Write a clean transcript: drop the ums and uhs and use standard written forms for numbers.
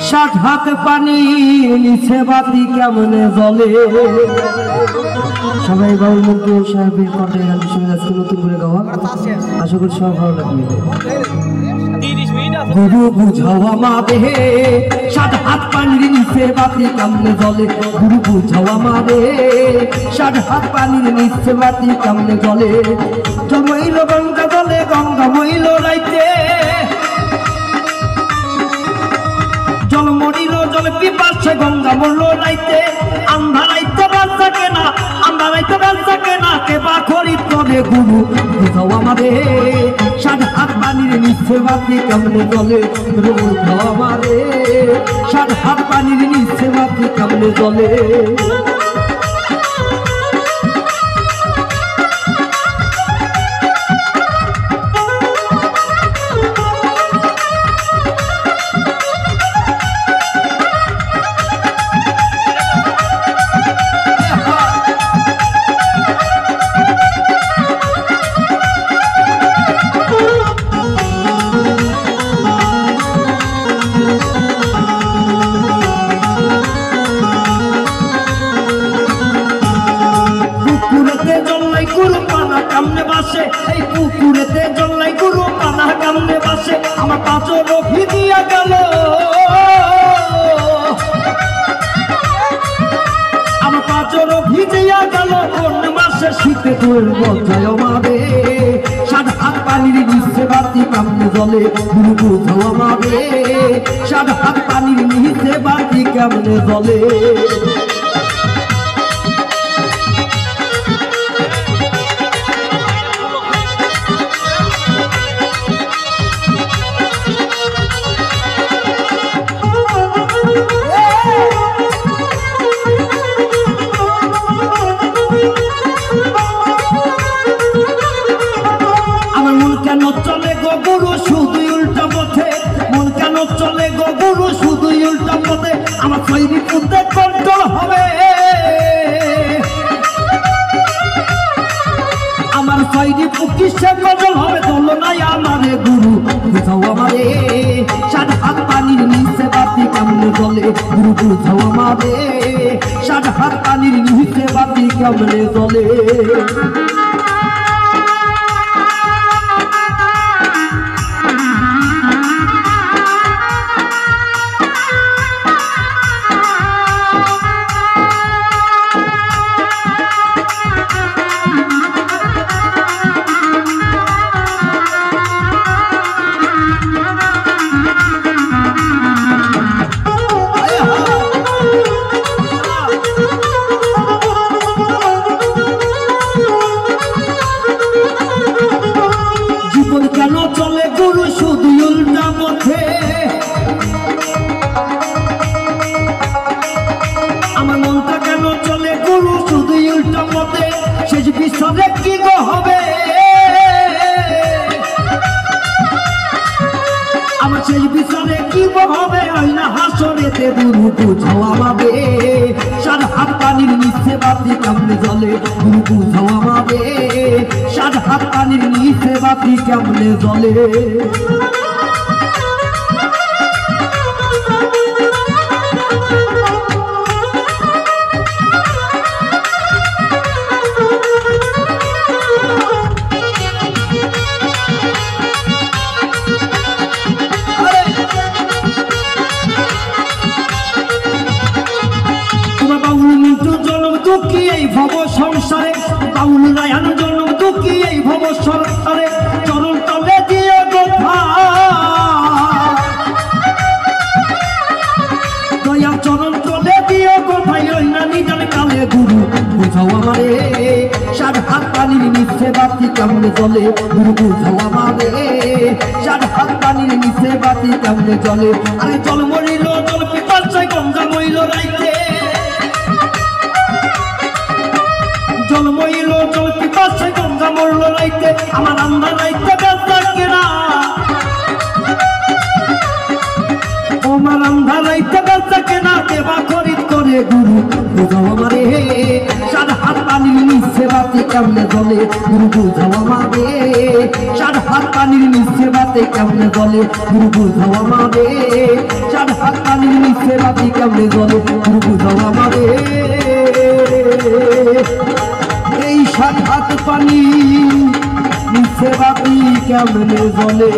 সাত হাত পানি নিচে বাতি কেমনে জ্বলে। সবাই বাউল মন্ত্রী সাহেবের কণ্ঠে গান শুনে আজকে নতুন করে গাওয়া, আশা করি সব ভালো লাগবে। গুরু বুঝাও আমারে সাত হাত পানির নিচে বাতি কেমনে জ্বলে। গুরু বুঝাও আমারে সাত হাত পানির নিচে বাতি কেমনে জ্বলে। জমইল গঙ্গা জলে গঙ্গা মইল রাইতে, জল মরিল জল পিপাসে গঙ্গা মরল রাইতে। আন্ধারাইতে বাঁচা কেনা আন্ধারাইতে বাঁচা কেনা কে বা করি তবে। গুরু বুঝাও আমারে সাত হাত পানির নিচে বাতি কেমনে জ্বলে। গুরু বুঝাও আমারে সাত হাত পানির নিচে বাতি কেমনে জ্বলে। এই পুকুরেতে জল্লাই গুরু পানা কামনে বাসে। আমার পাঁচর ভিজিয়া গেল, আমার পাঁচর ভিজিয়া গেল কোন মাসে শীতে তোর বজায় আমারে সাত হাত পানির নিচে বাতি কেমনে জ্বলে। গুরু বুঝাও আমারে সাত হাত পানির নিচে বাতি কেমনে জ্বলে। চলে গো গুরু শুধুই উল্টা পথে, মন কেন চলে গো গুরু শুধুই উল্টা পথে। আমার তৈরি পুঁতে কন্ট্রোল হবে, আমার তৈরি পুকি সে কন্ট্রোল হবে। চলো নাই আমারে গুরু বুঝাও আমারে সাত হাত পানির নিচে বাতি কেমনে জ্বলে। গুরু বুঝাও আমারে সাত হাত পানির নিচে বাতি কেমনে জ্বলে। কেন চলে গুরু শুধু উল্টা পথে, আমার মনটা কেন চলে গুরু শুধু উল্টা পথে। শেষ বিশ্বরে কি গো হবে, আমার শেষ বিশ্বরে কি গো হবে। হয় না হাসরেতে গুরু বুঝাও আমারে সাত হাত পানির নিচে বাতি কেমনে জ্বলে। গুরু বুঝাও আমারে সাত হাত পানির নিচে বাতি কেমনে জ্বলে। দুঃখী এই ভব সংসারে, বাউল রায়ান জন্ম দুঃখী এই ভব সংসারে। চরণ তলে দিয়ে গোথা দয়া চরণ তলে দিয়ে গোথাই ওই না নিজান কালে। গুরু বুঝাও আমারে সাত হাত পানির নিচে বাতি কেমনে জ্বলে। গুরু বুঝাও আমারে সাত হাত পানির নিচে বাতি কেমনে জ্বলে। আরে জল মরিল জল পিপাসায় গঙ্গা মইল রাইতে, জল মইল জল পিপাসে গঙ্গা মরল রাইতে। আমার আন্ধার রাইতে বেঁচা কেনা, আমার আন্ধার রাইতে বেঁচা কেনা দেবা খরিদ করে। গুরু বুঝাও আমারে সাত হাত পানির নিচে নিচে বাতি কেমনে জ্বলে গুরু বুঝাও আমাদের চার হাত পানির নিচে বাতি কেমনে জ্বলে গুরু বুঝাও আমাদের চার হাত পানির নিচে বাতি কেমনে জ্বলে গুরু বুঝাও আমাদের এই 7 হাত পানি নিচে বাতি কেমনে জ্বলে